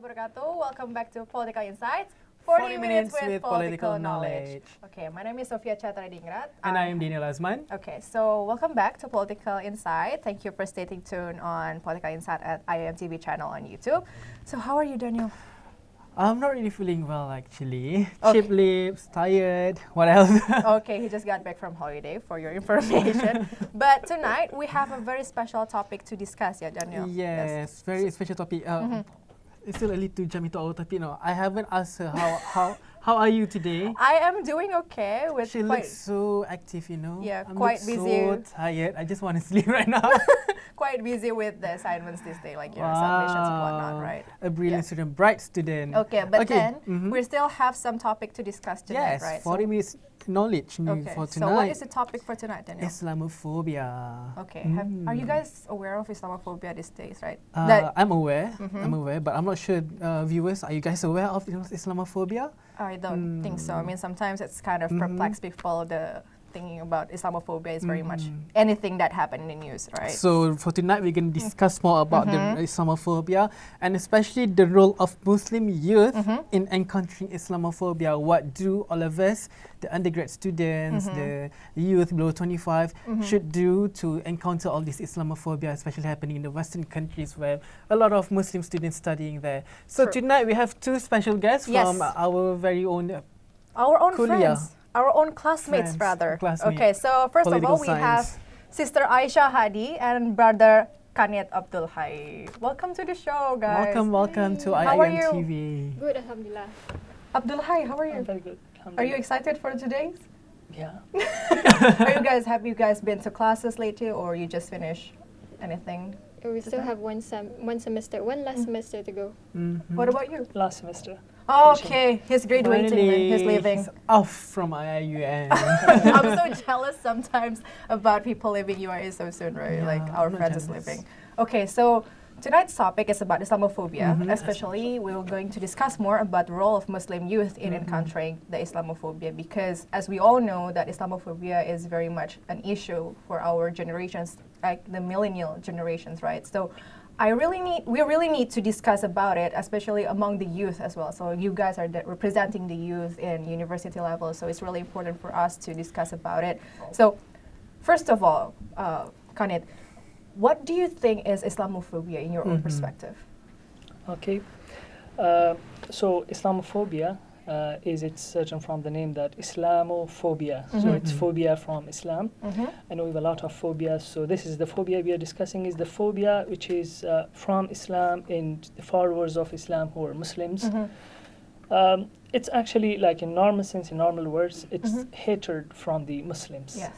wabarakatuh. Welcome back to Political Insights. 40 minutes with political knowledge. Okay, my name is Sofia Chatradingrat. And I am Daniel Azman. Okay, so welcome back to Political Insight. Thank you for staying tuned on Political Insight at IIUMTV channel on YouTube. So how are you, Daniel? I'm not really feeling well, actually. Okay. Chip lips, tired, what else? Okay, he just got back from holiday, for your information. But tonight, we have a very special topic to discuss, yeah, Daniel? Yes, very special topic. It's still early to jump into our topic now. I haven't asked her how are you today? I am doing okay. She looks so active, you know. Yeah, I'm quite busy. So tired. I just want to sleep right now. Quite busy with the assignments this day, like submissions and whatnot, right? A brilliant student, bright student. Okay, but then we still have some topic to discuss tonight, Yes, right? 40 minutes knowledge for tonight. So what is the topic for tonight, Daniel? Islamophobia. Okay, are you guys aware of Islamophobia these days, right? I'm aware. I'm aware, but I'm not sure. Viewers, are you guys aware of Islamophobia? I don't think so. I mean, sometimes it's kind of perplex people. The thinking about Islamophobia is very much anything that happened in the news, right? So for tonight, we're going to discuss more about the Islamophobia and especially the role of Muslim youth in encountering Islamophobia. What do all of us, the undergrad students, the youth below 25, should do to encounter all this Islamophobia, especially happening in the Western countries where a lot of Muslim students studying there. So tonight we have two special guests from our very own friends. Our own classmates, rather. Okay, so first of all, we have Sister Aisha Hadi and Brother Kaniat Abdul Hai. Welcome to the show, guys. Welcome to IIUMTV. Good, alhamdulillah. Abdul Hai, how are you? I'm very good. Are you excited for today's? Yeah. Have you guys been to classes lately, or you just finished anything? We still have one last semester to go. What about you? Last semester. Okay, he's graduating, he's leaving. He's off from IIUM. I'm so jealous sometimes about people leaving UIA so soon, right? Yeah, like our friends is leaving. Okay, so tonight's topic is about Islamophobia. Especially, we're going to discuss more about the role of Muslim youth in encountering the Islamophobia, because as we all know that Islamophobia is very much an issue for our generations, like the millennial generations, right? So we really need to discuss about it, especially among the youth as well. So you guys are representing the youth in university level, so it's really important for us to discuss about it. So first of all, Kanit, what do you think is Islamophobia in your own perspective? Okay, so Islamophobia is it's certain from the name that Islamophobia. So it's phobia from Islam. I know we have a lot of phobias. So this is the phobia we are discussing, is the phobia which is from Islam and the followers of Islam who are Muslims. It's actually, like in normal sense, in normal words, it's hatred from the Muslims. Yes.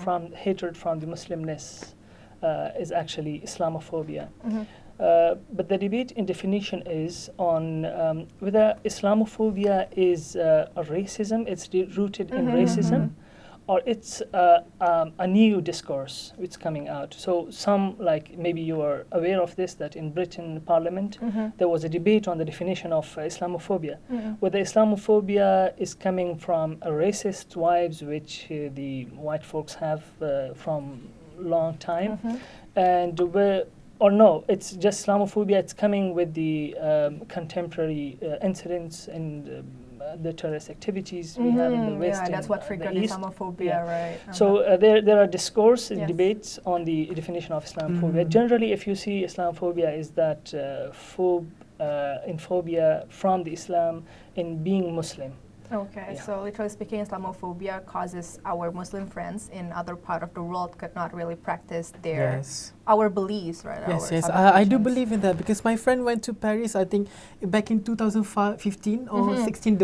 From hatred from the Muslimness is actually Islamophobia. But the debate in definition is on whether Islamophobia is a racism, it's rooted in racism, or it's a new discourse which is coming out. So some, like maybe you are aware of this, that in Britain Parliament there was a debate on the definition of Islamophobia, whether Islamophobia is coming from a racist vibes which the white folks have from long time, and or no, it's just Islamophobia, it's coming with the contemporary incidents and the terrorist activities we have in the West. Yeah, that's what triggered Islamophobia, right? So there are discourse debates on the definition of Islamophobia. Generally, if you see Islamophobia is that phobia from the Islam in being Muslim. Okay, so literally speaking, Islamophobia causes our Muslim friends in other part of the world could not really practice our beliefs, right? Yes, I do believe in that, because my friend went to Paris, I think back in 2015 or 16,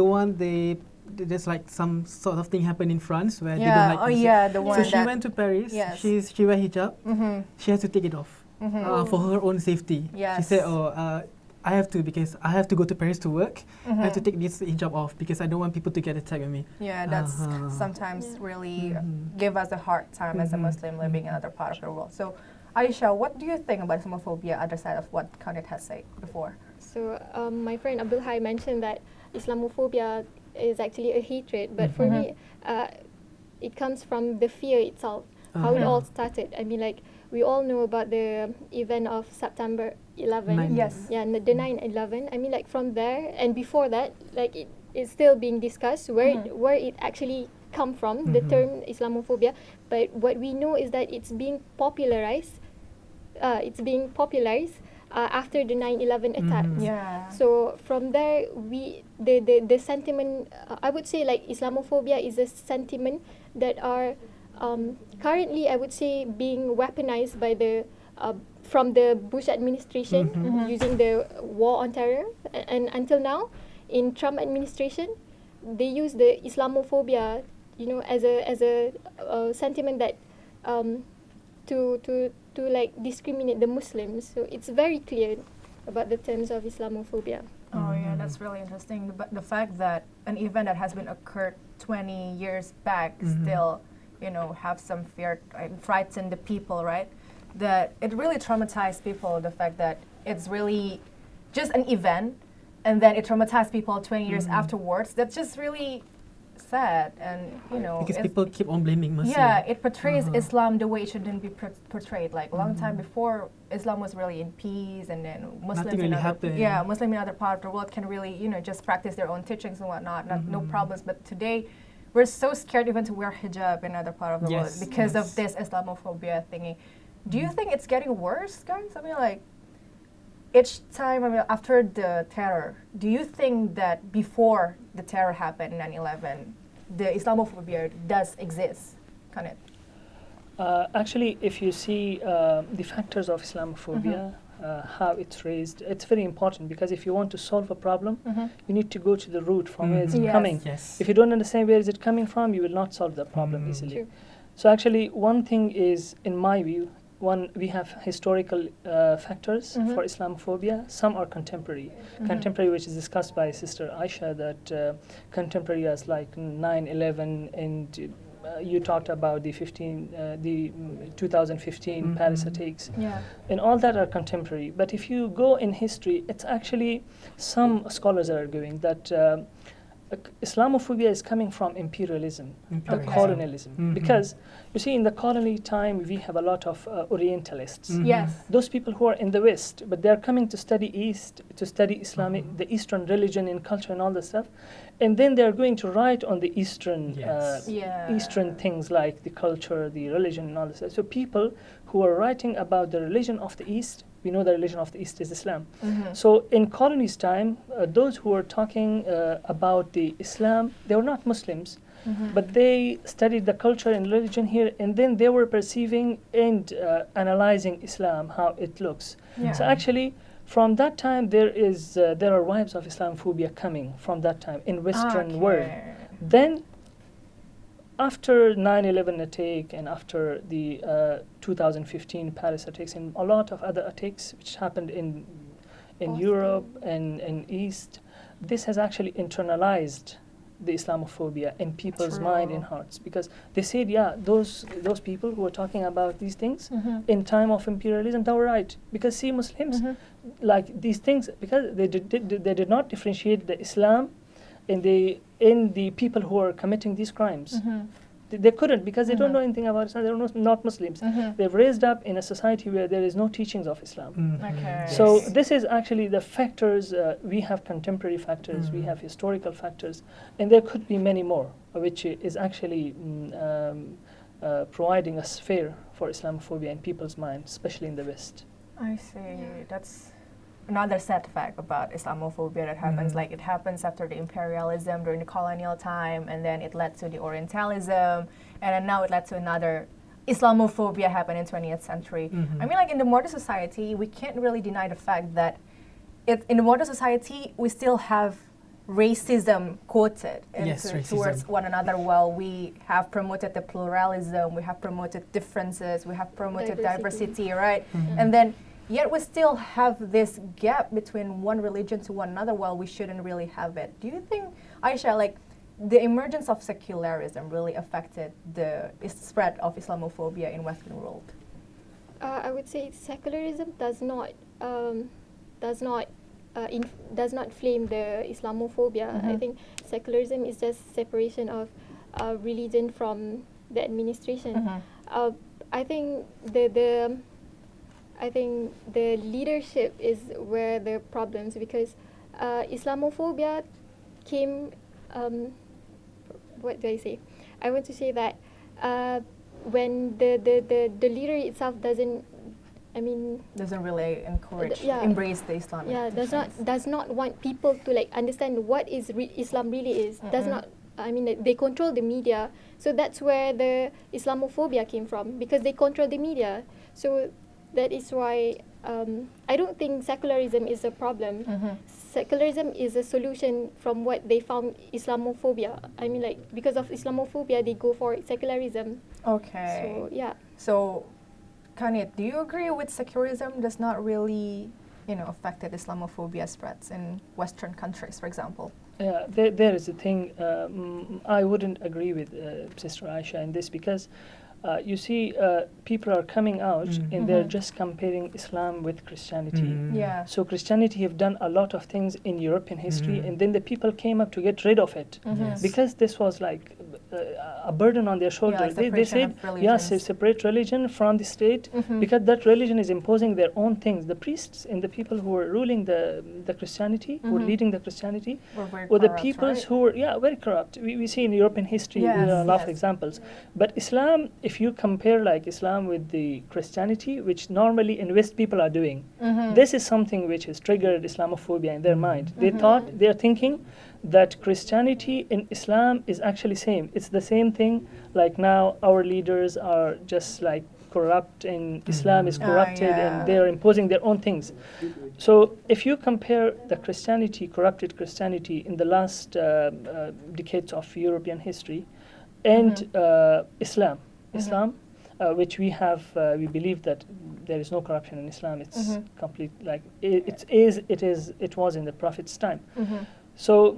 there's like some sort of thing happened in France where they don't like the one. So she went to Paris, she wear hijab, she has to take it off for her own safety. She said, I have to, because I have to go to Paris to work. I have to take this hijab off because I don't want people to get attacked with me. Yeah, that's sometimes really give us a hard time as a Muslim living in another part of the world. So, Aisha, what do you think about Islamophobia, other side of what Kanit has said before? So, my friend Abdul Hai mentioned that Islamophobia is actually a hatred, but for me, it comes from the fear itself, how it all started. I mean, like, we all know about the event of September 9/11. Yes. Yeah, the 9/11. I mean, like from there and before that, like it is still being discussed where it actually come from, the term Islamophobia. But what we know is that it's being popularized. After the 9/11 attacks. Yeah. So from there, the sentiment, I would say, like Islamophobia is a sentiment that are currently, I would say, being weaponized by from the Bush administration using the war on terror, and until now, in Trump administration, they use the Islamophobia, as a sentiment that to like discriminate the Muslims. So it's very clear about the terms of Islamophobia. Oh yeah, that's really interesting. But the fact that an event that has been occurred 20 years back still, have some fear and frighten the people, right? That it really traumatized people. The fact that it's really just an event, and then it traumatized people 20 years afterwards. That's just really sad, and because people keep on blaming Muslims. Yeah, it portrays Islam the way it shouldn't be portrayed. Like a long time before, Islam was really in peace, and then Muslims Muslim in other part of the world can really just practice their own teachings and whatnot, no problems. But today, we're so scared even to wear hijab in other part of the world because of this Islamophobia thingy. Do you think it's getting worse, guys? I mean, like each time after the terror, do you think that before the terror happened in 9/11, the Islamophobia does exist? Can it? Actually, if you see the factors of Islamophobia, how it's raised, it's very important, because if you want to solve a problem, you need to go to the root from where it's coming. Yes. If you don't understand where is it coming from, you will not solve the problem easily. True. So actually, one thing is, in my view, we have historical factors for Islamophobia. Some are contemporary. Contemporary, which is discussed by Sister Aisha, that contemporary as like 9/11, and you talked about the 2015 Paris attacks. Yeah. And all that are contemporary. But if you go in history, it's actually some scholars are arguing that Islamophobia is coming from imperialism, colonialism. Because you see, in the colony time, we have a lot of Orientalists. Yes. Those people who are in the West, but they're coming to study East, to study Islamic, the Eastern religion and culture and all this stuff, and then they're going to write on the Eastern, Eastern things like the culture, the religion, and all this stuff. So people who are writing about the religion of the East, we know the religion of the East is Islam. So in colonies' time, those who were talking about the Islam, they were not Muslims, but they studied the culture and religion here, and then they were perceiving and analyzing Islam, how it looks. Yeah. So actually, from that time, there are vibes of Islamophobia coming from that time in Western world. Then, after 9/11 attack and after the 2015 Paris attacks and a lot of other attacks which happened in Europe and in East, this has actually internalized the Islamophobia in people's mind and hearts, because they said, those people who were talking about these things in time of imperialism, they were right, because see, Muslims like these things, because they did not differentiate the Islam in the people who are committing these crimes. They couldn't, because they don't know anything about Islam. They're not Muslims. They've raised up in a society where there is no teachings of Islam. So this is actually the factors. We have contemporary factors, we have historical factors, and there could be many more, which is actually providing a sphere for Islamophobia in people's minds, especially in the West. I see. That's another sad fact about Islamophobia that happens. Like it happens after the imperialism during the colonial time, and then it led to the Orientalism, and then now it led to another Islamophobia happened in 20th century. I mean, like in the modern society, we can't really deny the fact that in the modern society, we still have racism quoted towards one another. While we have promoted the pluralism, we have promoted differences, we have promoted diversity, right? And then yet we still have this gap between one religion to one another, while we shouldn't really have it. Do you think, Aisha, like the emergence of secularism really affected the spread of Islamophobia in Western world? I would say secularism does not flame the Islamophobia. I think secularism is just separation of religion from the administration. I think I think the leadership is where the problems, because Islamophobia came. What do I say? I want to say that when the leader itself doesn't, I mean, Doesn't really encourage, yeah. embrace the Islamic. yeah, teachings. does not want people to like understand what is Islam really is. Does not. I mean, like, they control the media, so that's where the Islamophobia came from, because they control the media. So that is why I don't think secularism is a problem. Secularism is a solution from what they found Islamophobia. I mean, like, because of Islamophobia, they go for secularism. Okay. So yeah. So, Kanit, do you agree with secularism does not really, affected Islamophobia spreads in Western countries, for example? Yeah, there is a thing. I wouldn't agree with Sister Aisha in this, because you see, people are coming out and they're just comparing Islam with Christianity. Yeah. So Christianity have done a lot of things in European history, and then the people came up to get rid of it, because this was like a burden on their shoulders. They separation said, of yes, religions. separate religion from the state, because that religion is imposing their own things. The priests and the people who were ruling the Christianity, who were leading the Christianity, were the peoples who were very corrupt. We see in European history there are a lot of examples. But Islam, if you compare like Islam with the Christianity, which normally in West people are doing, this is something which has triggered Islamophobia in their mind. They're thinking that Christianity and Islam is actually same. It's the same thing. Like now our leaders are just like corrupt, and Islam is corrupted, and they are imposing their own things. So if you compare the corrupted Christianity in the last decades of European history, and Islam, which we have, we believe that there is no corruption in Islam. It's complete, like it was in the Prophet's time. So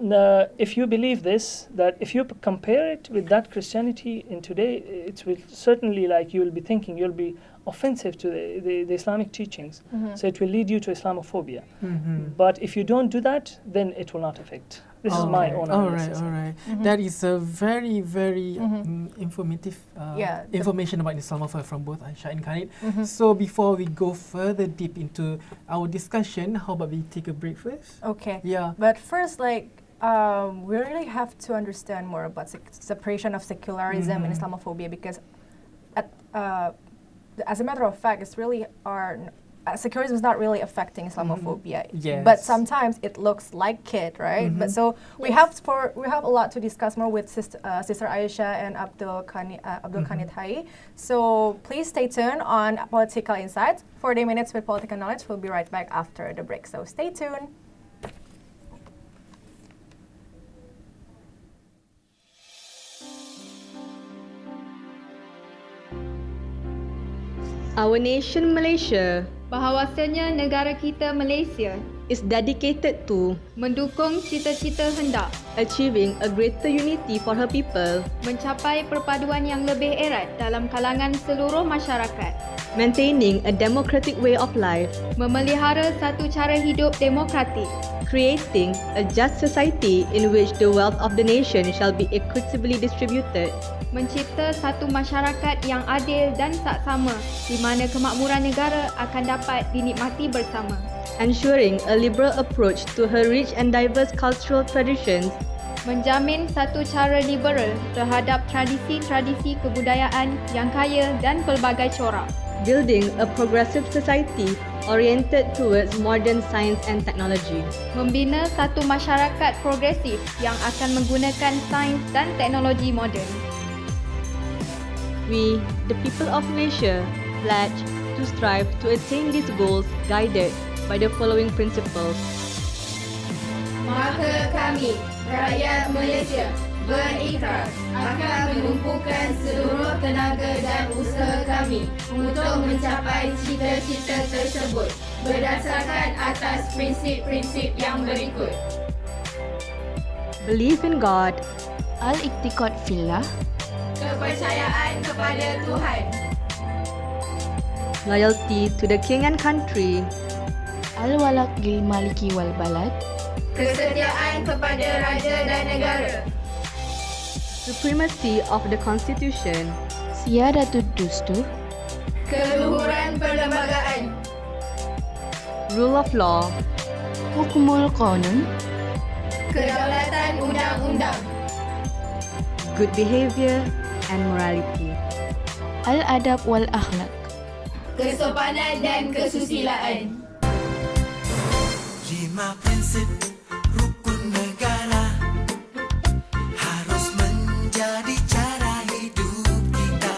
if you believe this, that if you compare it with that Christianity in today, it will certainly, like, you will be thinking, you'll be offensive to the Islamic teachings. So it will lead you to Islamophobia. But if you don't do that, then it will not affect. This is my own analysis. All right. That is a very, very informative information about Islamophobia from both Aisha and Khalid. So before we go further deep into our discussion, how about we take a break first? Okay. Yeah. But first, we really have to understand more about separation of secularism and Islamophobia, because as a matter of fact, it's really secularism is not really affecting Islamophobia. Yes. But sometimes it looks like it, right? But so we have a lot to discuss more with Sister Aisha and Abdul Khanit Hai. So please stay tuned on Political Insights. 40 minutes with political knowledge. We'll be right back after the break. So stay tuned. Our nation Malaysia bahawasanya negara kita Malaysia is dedicated to mendukung cita-cita hendak achieving a greater unity for her people, mencapai perpaduan yang lebih erat dalam kalangan seluruh masyarakat, maintaining a democratic way of life, memelihara satu cara hidup demokratik, creating a just society in which the wealth of the nation shall be equitably distributed, mencipta satu masyarakat yang adil dan saksama di mana kemakmuran negara akan dapat dinikmati bersama, ensuring a liberal approach to her rich and diverse cultural traditions, menjamin satu cara liberal terhadap tradisi-tradisi kebudayaan yang kaya dan pelbagai corak, building a progressive society oriented towards modern science and technology, membina satu masyarakat progresif yang akan menggunakan sains dan teknologi moden. We, the people of Malaysia, pledge to strive to attain these goals guided by the following principles. Maka kami, rakyat Malaysia, berikrar akan menumpukan seluruh tenaga dan usaha kami untuk mencapai cita-cita tersebut berdasarkan atas prinsip-prinsip yang berikut. Believe in God, Al-Iqtiqad fillah, Kepercayaan kepada Tuhan, loyalty to the king and country, Al-Walak lil Maliki wal Balad, kesetiaan kepada raja dan negara, supremacy of the constitution, Siyadatud Dustur, keluhuran perlembagaan, rule of law, Hukmul Qanun, Kedaulatan undang-undang. good behavior, and morality. Al-Adab wal Akhlaq. Kesopanan dan kesusilaan. 5 prinsip rukun negara harus menjadi cara hidup kita,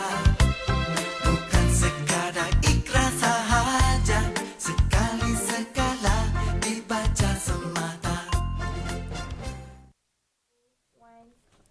bukan sekadar ikrar sahaja, sekali-sekala dibaca semata.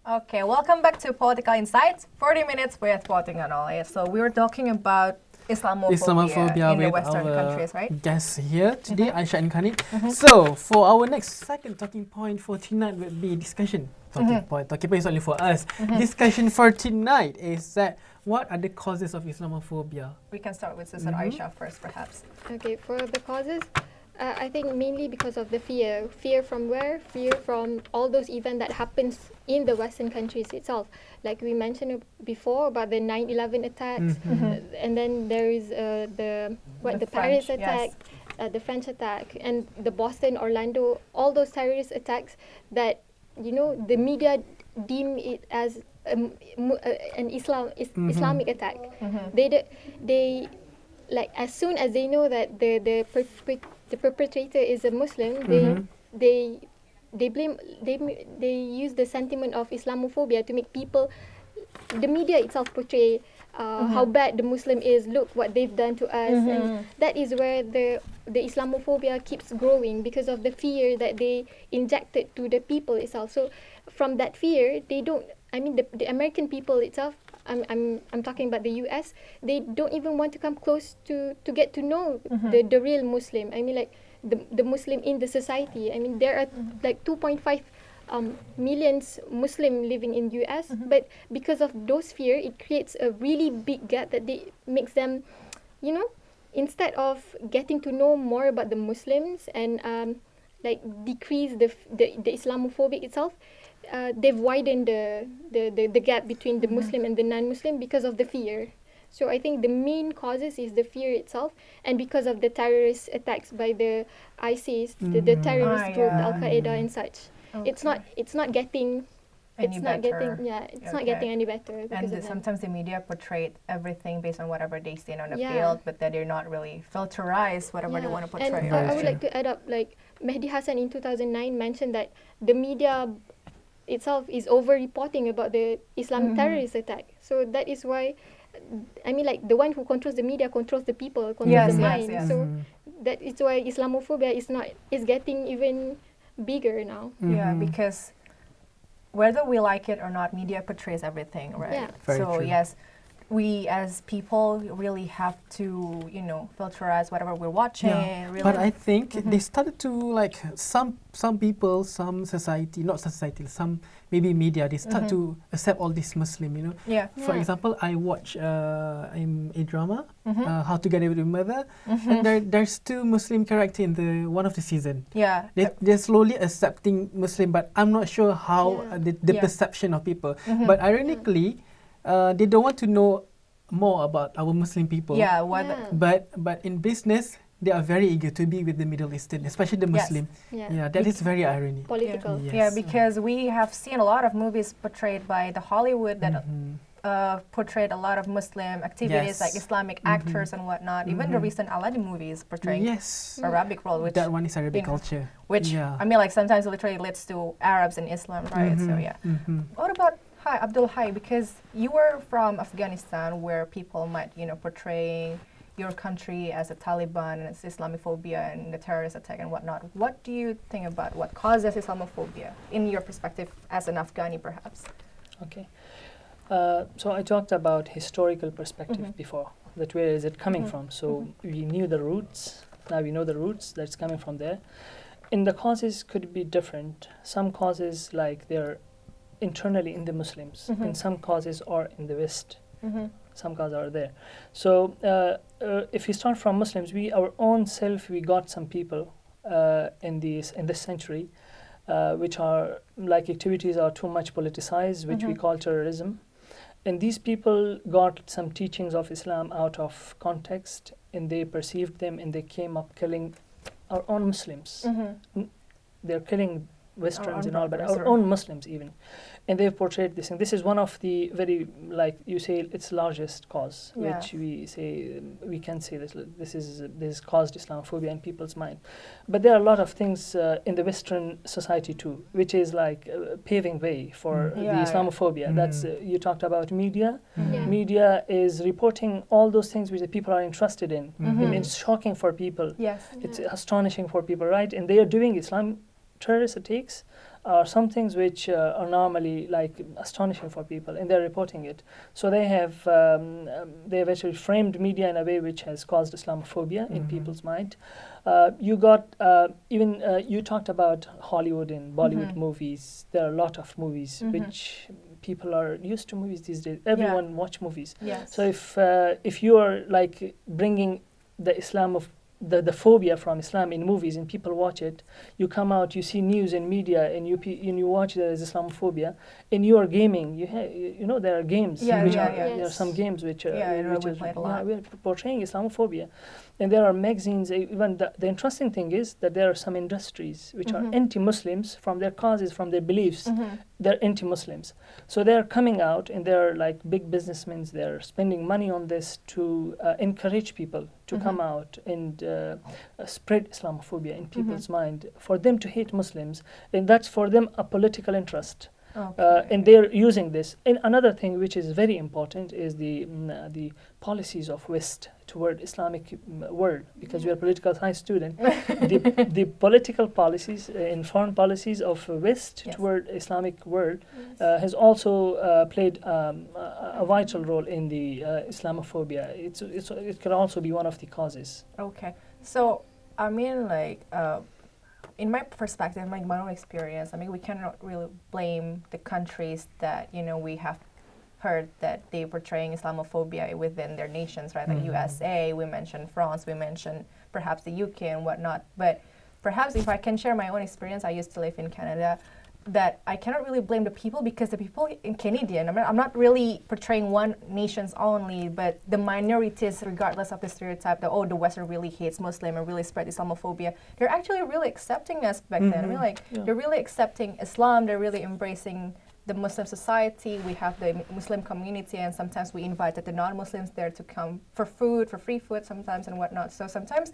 Okay, welcome back to Political Insights, 40 minutes with Voting on All. So we were talking about Islamophobia in the with Western our countries, right? guests here today, Aisha and Khalid. So, for our next second talking point for tonight will be discussion. Talking point is only for us. Discussion for tonight is that what are the causes of Islamophobia? We can start with Sister Aisha first, perhaps. Okay, for the causes, I think mainly because of the fear. Fear from where? Fear from all those events that happens in the Western countries itself. Like we mentioned before about the 9/11 attacks, and then there is the Paris French, attack, the French attack, and the Boston, Orlando, all those terrorist attacks that the media deem it as an Islamic attack. They like as soon as they know that the perpetrator is a Muslim, they use the sentiment of Islamophobia to make people, the media itself portray how bad the Muslim is. Look what they've done to us, and that is where the Islamophobia keeps growing because of the fear that they injected to the people itself. So from that fear, they don't. I mean, the American people itself. I'm talking about the U.S. They don't even want to come close to get to know the real Muslim. I mean, like the Muslim in the society. I mean, there are like 2.5 millions Muslim living in U.S. But because of those fear, it creates a really big gap that makes them, instead of getting to know more about the Muslims and like decrease the Islamophobic itself. They've widened the gap between the Muslim and the non-Muslim because of the fear. So I think the main causes is the fear itself, and because of the terrorist attacks by the ISIS, the terrorist group, Al Qaeda and such. Okay. It's not getting Any it's not better. getting any better because And of them. sometimes the media portrayed everything based on whatever they see on the Yeah. field, but that they're not really filterized whatever they want to portray. And Very I would true. like to add up, like Mehdi Hassan in 2009 mentioned that the media itself is over-reporting about the Islamic terrorist attack. So that is why, I mean, like the one who controls the media controls the people, controls the mind. yes. So that is why Islamophobia is getting even bigger now. Yeah, because whether we like it or not, media portrays everything, right? Yeah. Very So true. yes, we as people really have to, filterize whatever we're watching. Really. But I think they started to like some people, some society, not society, some maybe media, they start to accept all this Muslim, Yeah. For example, I watch a drama, How to Get Away with Your Mother, and there's two Muslim character in one of the season. Yeah. They're slowly accepting Muslim, but I'm not sure how the Yeah. perception of people. But ironically, they don't want to know more about our Muslim people. Yeah. Whether. Yeah. But in business, they are very eager to be with the Middle Eastern, especially the Yes. Muslim. Yeah. That is very irony. Political. Yes. Yeah, because we have seen a lot of movies portrayed by the Hollywood that portrayed a lot of Muslim activities, Yes. like Islamic actors and whatnot. Even the recent Aladdin movies portraying Yes. Arabic world, which That one is Arabic in- culture. which Yeah. I mean, like sometimes literally leads to Arabs and Islam, right? So yeah. What about Abdul Hai? Because you were from Afghanistan, where people might, portraying your country as a Taliban and it's Islamophobia and the terrorist attack and whatnot. What do you think about what causes Islamophobia in your perspective as an Afghani, perhaps? Okay. So I talked about historical perspective before, that where is it coming from? So we knew the roots, now we know the roots that's coming from there. And the causes could be different. Some causes, like they're internally in the Muslims, and some causes are in the West. Some causes are there. So if we start from Muslims, our own self, we got some people in this century, which are like activities are too much politicized, which we call terrorism. And these people got some teachings of Islam out of context, and they perceived them, and they came up killing our own Muslims. They're killing Westerns and all, but brothers our own Muslims even. And they've portrayed this, and this is one of the very, like you say, its largest cause, which we say, we can say this is caused Islamophobia in people's mind. But there are a lot of things in the Western society too, which is like paving way for the Islamophobia. That's, you talked about media. Media is reporting all those things which the people are interested in. And it's shocking for people. It's astonishing for people, right? And they are doing Islam terrorist attacks are some things which are normally like astonishing for people, and they're reporting it. So they have actually framed media in a way which has caused Islamophobia in people's mind. You got even you talked about Hollywood and Bollywood movies. There are a lot of movies which people are used to movies these days. Everyone watch movies. So if you are like bringing the Islam of the phobia from Islam in movies and people watch it, you come out, you see news and media, and you watch there is Islamophobia, and you are gaming. You know there are games. There are some games which we're portraying Islamophobia, and there are magazines. Even the interesting thing is that there are some industries which are anti-Muslims from their causes, from their beliefs. They're anti-Muslims, so they're coming out and they're like big businessmen. They're spending money on this to encourage people to come out and spread Islamophobia in people's mind, for them to hate Muslims, and that's for them a political interest. And they're using this. And another thing which is very important is the policies of West toward Islamic world, because you're a political science student. the political policies and foreign policies of West toward Islamic world has also played a vital role in the Islamophobia. It can also be one of the causes. Okay, so I mean, like, in my perspective, my own experience, I mean, we cannot really blame the countries that, you know, we have heard that they're portraying Islamophobia within their nations, right? Like USA, we mentioned France, we mentioned perhaps the UK and whatnot. But perhaps if I can share my own experience, I used to live in Canada, that I cannot really blame the people, because the people in Canadian, I'm not really portraying one nation's only, but the minorities, regardless of the stereotype that, oh, the Western really hates Muslim or really spread Islamophobia, they're actually really accepting us back then. I mean, like, they're really accepting Islam, they're really embracing the Muslim society. We have the Muslim community, and sometimes we invited the non-Muslims there to come for food, for free food sometimes and whatnot. So sometimes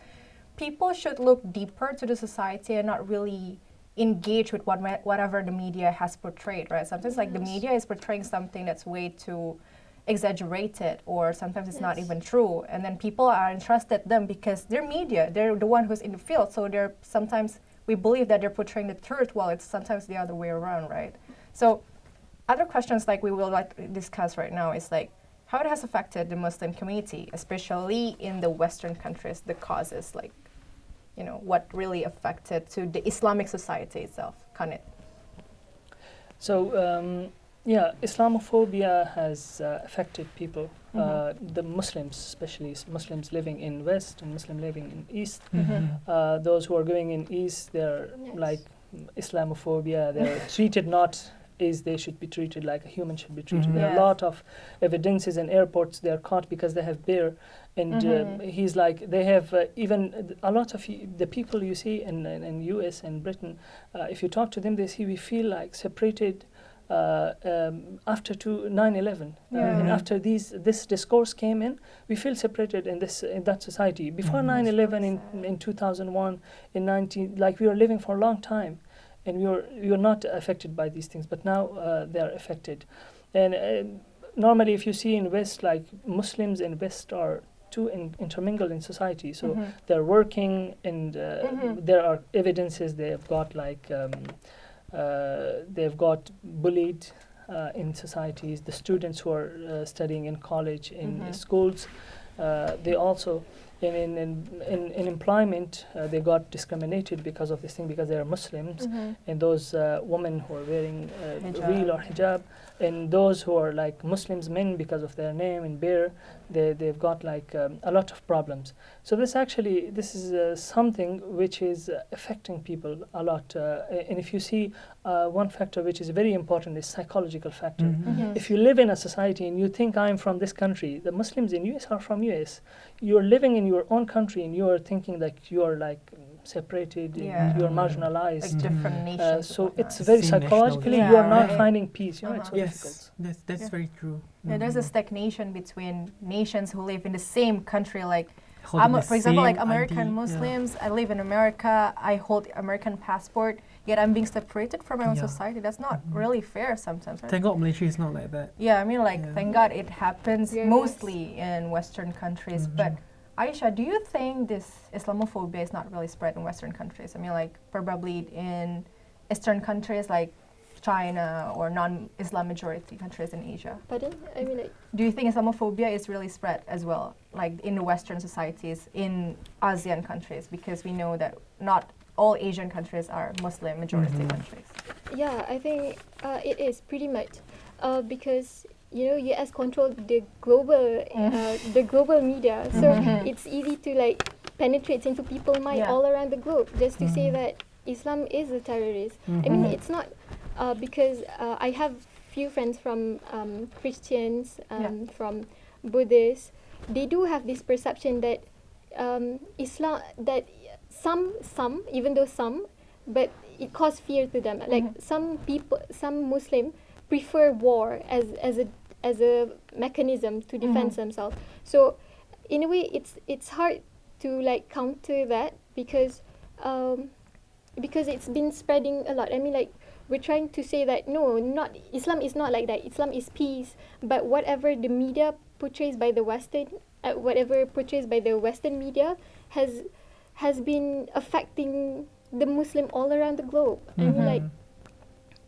people should look deeper to the society and not really engage with whatever the media has portrayed, right? Sometimes like the media is portraying something that's way too exaggerated, or sometimes it's not even true, and then people are interested in them because they're media, they're the one who's in the field, so they're sometimes we believe that they're portraying the truth, while it's sometimes the other way around, right? So other questions like we will like to discuss right now is like how it has affected the Muslim community, especially in the Western countries, the causes, like, you know, what really affected to the Islamic society itself. Khanit. So, Islamophobia has affected people, the Muslims, especially Muslims living in West and Muslim living in East. Those who are going in East, they're like Islamophobia, they're treated not as they should be treated, like a human should be treated. There are a lot of evidences in airports, they're caught because they have beer. And he's like, they have even a lot of the people you see in US and Britain, if you talk to them, they see we feel like separated after 9/11. And after this discourse came in, we feel separated in that society. Before 9/11 in 2001, in 19, like we were living for a long time, and we were not affected by these things, but now they are affected. And normally, if you see in West, like Muslims in West are too intermingled in society, so they're working, and there are evidences they have got like they've got bullied in societies. The students who are studying in college, in schools, they also in employment they got discriminated because of this thing, because they are Muslims, and those women who are wearing veil or hijab, and those who are like Muslims men, because of their name and bear, they've got like a lot of problems. So this is something which is affecting people a lot, and if you see one factor which is very important is psychological factor. If you live in a society and you think I'm from this country, the Muslims in US are from US, you're living in your own country and you are thinking that you are like separated, Yeah. you are marginalized. Like different nations. So and it's whatnot. very Seen national psychologically, Yeah, you are not right. finding peace. You know, it's so difficult. Yes, that's Yeah. very true. Yeah, there's a stagnation between nations who live in the same country. Like, Holding the for example, like same American ID, yeah. Muslims, I live in America, I hold American passport, yet I'm being separated from my own Yeah. society. That's not really fair sometimes, right? Thank God Malaysia is not like that. Yeah, I mean, like, Yeah. thank God it happens Yes. mostly in Western countries. But Aisha, do you think this Islamophobia is not really spread in Western countries? I mean, like, probably in Eastern countries like China or non-Islam majority countries in Asia. Pardon? I mean, like, Do you think Islamophobia is really spread as well, like in the Western societies, in ASEAN countries? Because we know that not all Asian countries are Muslim majority countries. yeah, I think it is pretty much because US control the global media, so it's easy to like penetrate into people's mind Yeah. all around the globe just to say that Islam is a terrorist. I mean, it's not because I have few friends from Christians, from Buddhists. They do have this perception that Islam, that some, even though some, but it caused fear to them. Like some people, some Muslim prefer war as a mechanism to defend themselves. So in a way, it's hard to like counter that because it's been spreading a lot. I mean, like, we're trying to say that no, not Islam is not like that. Islam is peace. But whatever the media portrays by the Western, media has been affecting the Muslim all around the globe. I mean, like,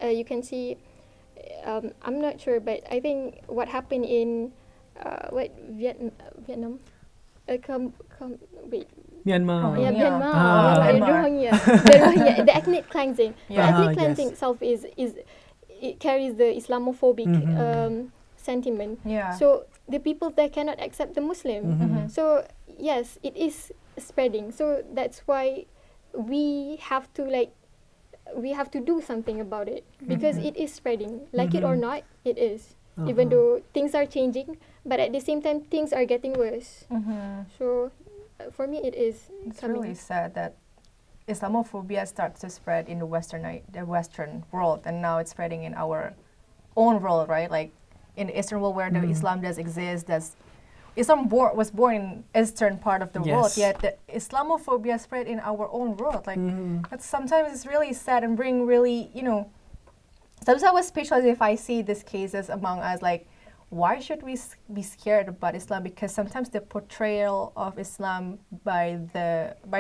you can see. I'm not sure, but I think what happened in Vietnam. Wait. Myanmar. Yeah, Yeah. Myanmar. Myanmar. The ethnic cleansing. The Yeah. ethnic Yes. cleansing itself it carries the Islamophobic sentiment. Yeah. So the people there cannot accept the Muslim. So yes, it is spreading. So that's why we have to do something about it because it is spreading. Like it or not, it is. Even though things are changing, but at the same time, things are getting worse. So for me, it is It's coming. really sad that Islamophobia starts to spread in the Western world, and now it's spreading in our own world, right? Like in the Eastern world, where the Islam does exist, Islam was born in Eastern part of the world, Yes. yet the Islamophobia spread in our own world. Like that's sometimes it's really sad and bring really, sometimes I was speechless if I see these cases among us. Like, why should we be scared about Islam? Because sometimes the portrayal of Islam by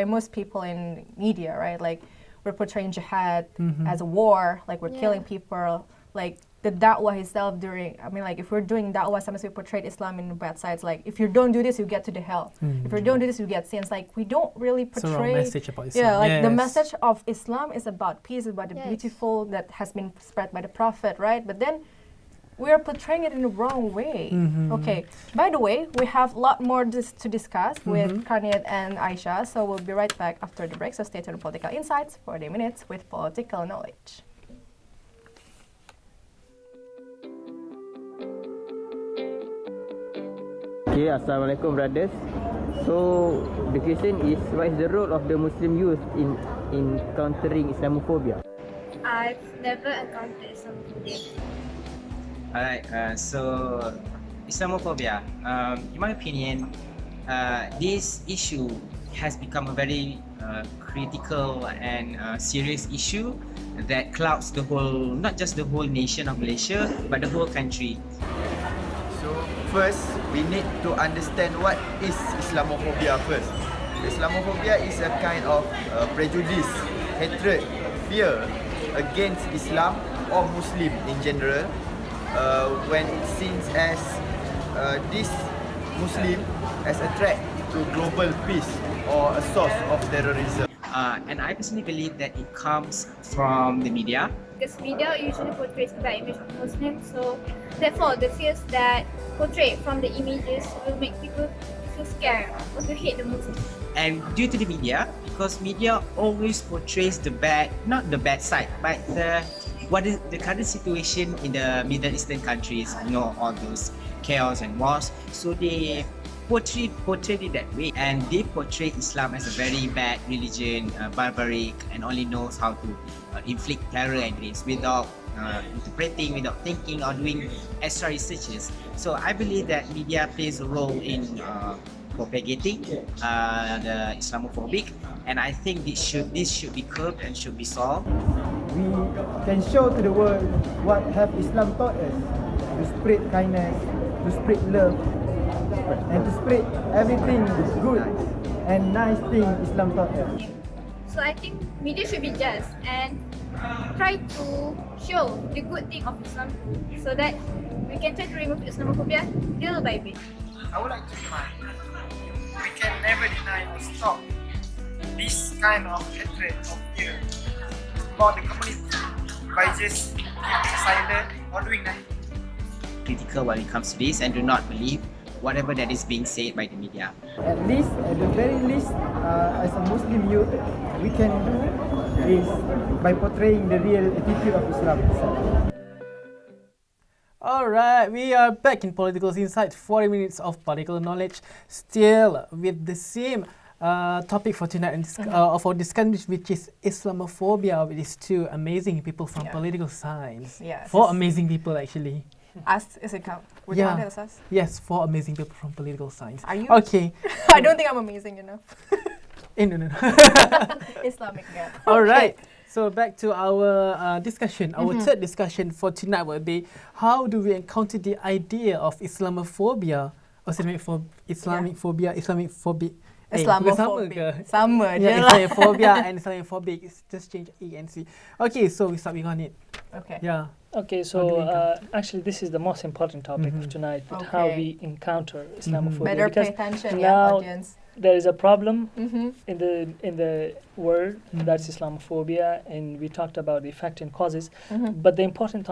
most people in media, right? Like, we're portraying jihad as a war, like we're killing people. Like the da'wah itself if we're doing da'wah, sometimes we portray Islam in bad sides. Like, if you don't do this, you get to the hell. If you don't do this, you get sins. Like, we don't really It's a portray. wrong message about Islam. Yeah, like the Yes. message of Islam is about peace, about the Yes. beautiful that has been spread by the Prophet, right? But then we are portraying it in the wrong way. Okay. By the way, we have a lot more to discuss with Karnit and Aisha, so we'll be right back after the break. So stay tuned to Political Insights, 40 minutes with political knowledge. Okay, Assalamualaikum brothers. So the question is, what is the role of the Muslim youth in countering Islamophobia? I've never encountered Islamophobia. Alright, so Islamophobia, in my opinion, this issue has become a very critical and serious issue that clouds the whole, not just the whole nation of Malaysia, but the whole country. So first, we need to understand what is Islamophobia first. Islamophobia is a kind of prejudice, hatred, fear against Islam or Muslim in general, when it seems as this Muslim as a threat to global peace or a source of terrorism. And I personally believe that it comes from the media. Because media usually portrays the bad image of Muslims, so therefore the fears that portrayed from the images will make people feel scared or to hate the Muslims. And due to the media, because media always portrays the bad, not the bad side, but what is the current situation in the Middle Eastern countries, all those chaos and wars. So they portrayed it that way, and they portray Islam as a very bad religion, barbaric, and only knows how to inflict terror against without interpreting, without thinking or doing extra researches. So I believe that media plays a role in propagating the Islamophobic, and I think this should be curbed and should be solved. We can show to the world what have Islam taught us, to spread kindness, to spread love, and to spread everything good and nice thing Islam taught us. So I think media should be just and try to show the good thing of Islam so that we can try to remove Islamophobia little by bit. I would like to remind, we can never deny or stop this kind of hatred or fear about the community by just keeping silent or doing nothing. Critical when it comes to this, and do not believe whatever that is being said by the media. At the very least, as a Muslim youth, we can do is by portraying the real attitude of Islam itself. Alright, we are back in Political Insight, 40 minutes of political knowledge, still with the same topic for tonight of our discussion, which is Islamophobia, with these two amazing people from political science. Yeah, Four amazing people actually. Us, is it count? We're counted as us? Yes, 4 amazing people from political science. Are you? Okay. I don't think I'm amazing enough. No. Islamic gap. All right. So back to our discussion. Our third discussion for tonight will be, how do we encounter the idea of Islamophobia or Islamophobia? Sama je lah. Islamophobia and Islamophobic. Just change E and C. Okay, so we start on it. Okay. Yeah. Okay, so actually this is the most important topic of tonight, how we encounter Islamophobia. Better pay attention, now audience. There is a problem in the world, that's Islamophobia, and we talked about the effect and causes. But the important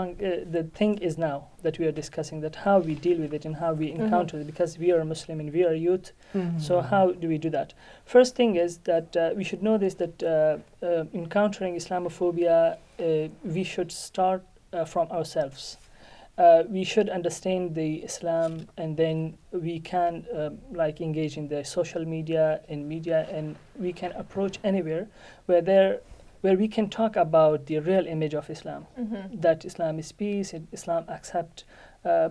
thing is now that we are discussing that how we deal with it and how we encounter it, because we are Muslim and we are youth. So how do we do that? First thing is that we should know this, that encountering Islamophobia, we should start from ourselves. We should understand the Islam, and then we can like engage in the social media and we can approach anywhere where we can talk about the real image of Islam, that Islam is peace, Islam accept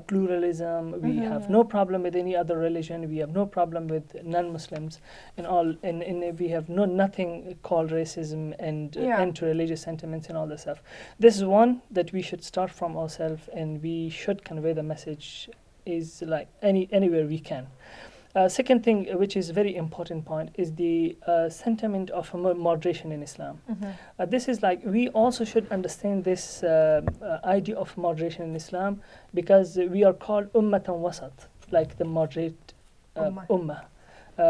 pluralism, we have no problem with any other religion, we have no problem with non-Muslims and we have nothing called racism and anti-religious sentiments and all that stuff. This is one that we should start from ourselves, and we should convey the message is like anywhere we can. Second thing, which is very important point, is the sentiment of moderation in Islam. This is like, we also should understand this idea of moderation in Islam, because we are called ummatan wasat, like the moderate ummah.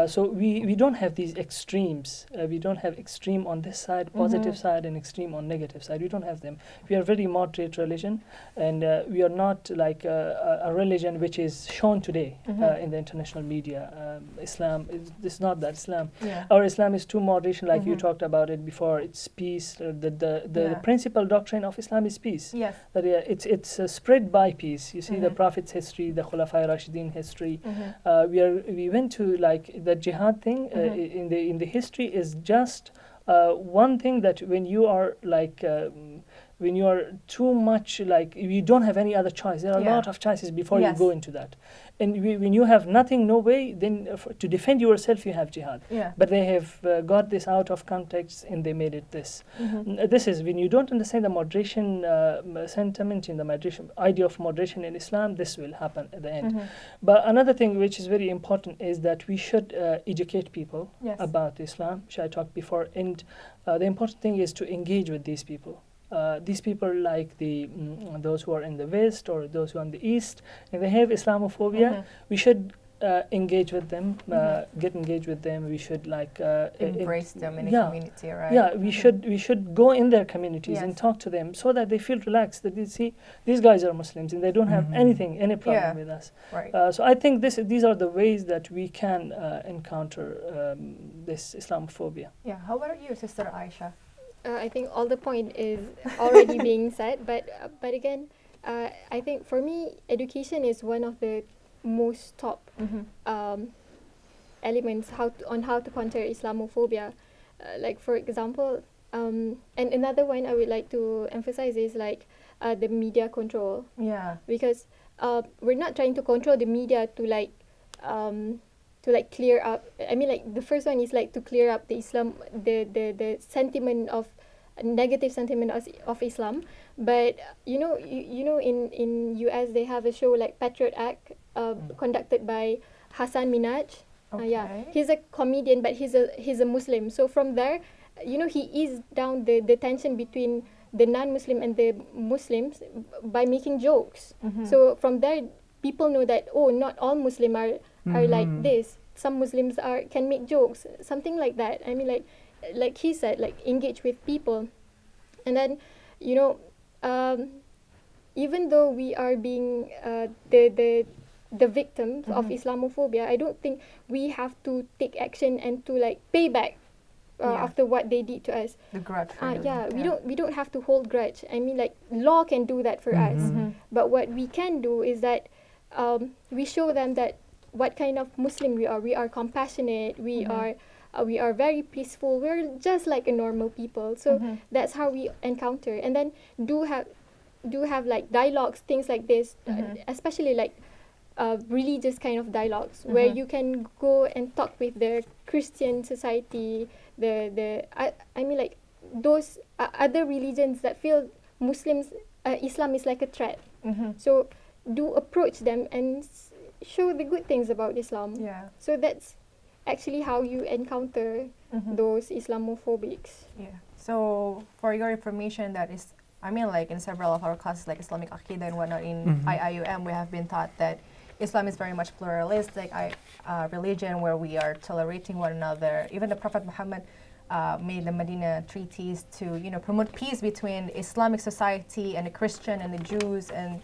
So we don't have these extremes. We don't have extreme on this side, positive side, and extreme on negative side. We don't have them. We are very moderate religion, and we are not like a religion which is shown today in the international media. Islam is not that Islam. Our Islam is too moderation, like you talked about it before. It's peace. The principal doctrine of Islam is peace. Yes. That it's spread by peace. You see the Prophet's history, the Khulafai Rashidin history. We went to like the jihad thing in the history is just one thing, that when you are like when you are too much like, you don't have any other choice. There are a lot of choices before you go into that. And when you have nothing, no way, then to defend yourself, you have jihad. But they have got this out of context, and they made it this. This is when you don't understand the moderation sentiment in the moderation idea of moderation in Islam, this will happen at the end. But another thing which is very important is that we should educate people about Islam, which I talked before. And the important thing is to engage with these people. These people, like those who are in the West or those who are in the East, and they have Islamophobia, we should engage with them, get engaged with them. We should like embrace them in the community, right? Yeah, we should go in their communities and talk to them, so that they feel relaxed, that they see these guys are Muslims and they don't have any problem with us. Right. So I think these are the ways that we can encounter this Islamophobia. Yeah. How about you, Sister Aisha? I think all the point is already being said, but again, I think for me, education is one of the most top elements on how to counter Islamophobia. Like for example, and another one I would like to emphasize is like the media control. Yeah. Because we're not trying to control the media to like clear up. I mean, like the first one is like to clear up the the sentiment of negative sentiment of Islam. But you know in US they have a show like Patriot Act conducted by Hassan Minhaj. Yeah, he's a comedian, but he's a Muslim. So from there, he eased down the tension between the non-Muslim and the Muslims by making jokes. So from there, people know that not all Muslim are like this. Some Muslims can make jokes, something like that. I mean, like he said, like engage with people, and then even though we are being the victims of Islamophobia, I don't think we have to take action and to like pay back after what they did to us. The grudge. We don't have to hold grudge. I mean, like law can do that for us, but what we can do is that we show them that what kind of Muslim we are. We are compassionate. We are very peaceful. We're just like a normal people. So that's how we encounter, and then do have like dialogues, things like this, especially like religious kind of dialogues where you can go and talk with the Christian society, I mean like those other religions that feel Islam is like a threat. So do approach them and show the good things about Islam. Yeah. So that's actually how you encounter those Islamophobics. Yeah. So for your information, that is, I mean, like in several of our classes, like Islamic Aqidah and whatnot in IIUM, we have been taught that Islam is very much pluralistic religion where we are tolerating one another. Even the Prophet Muhammad made the Medina treaties to promote peace between Islamic society and the Christian and the Jews, and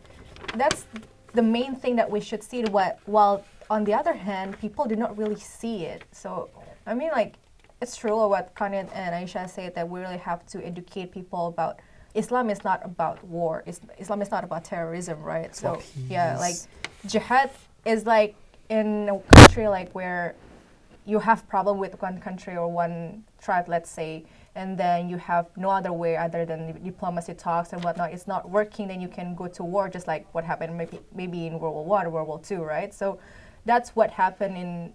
that's the main thing that we should see. While on the other hand, people do not really see it. So I mean, like it's true what Khalid and Aisha said, that we really have to educate people about Islam is not about war. Islam is not about terrorism, right? So yeah, like jihad is like in a country like where you have problem with one country or one tribe, let's say, and then you have no other way other than diplomacy talks and whatnot. It's not working, then you can go to war, just like what happened maybe in World War I or World War II, right? So that's what happened in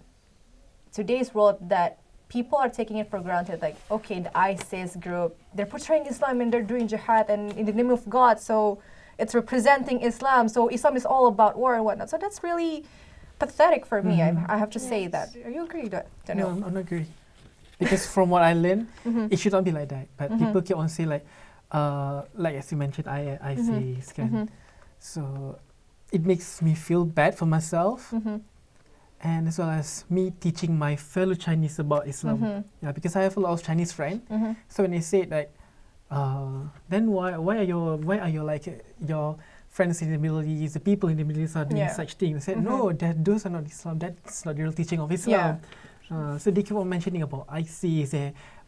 today's world, that people are taking it for granted, like, okay, the ISIS group, they're portraying Islam and they're doing jihad and in the name of God, so it's representing Islam, so Islam is all about war and whatnot. So that's really pathetic for me. I have to say that. Are you agree with that? No, I'm not agree. Because from what I learned, it should not be like that. But people keep on saying like as you mentioned, ISIS can. So it makes me feel bad for myself. And as well as me teaching my fellow Chinese about Islam. Yeah, because I have a lot of Chinese friends. So when they say like, then why are your like your friends in the Middle East, the people in the Middle East are doing such things? They said no, those are not Islam. That's not the real teaching of Islam. So they keep on mentioning about ISIS.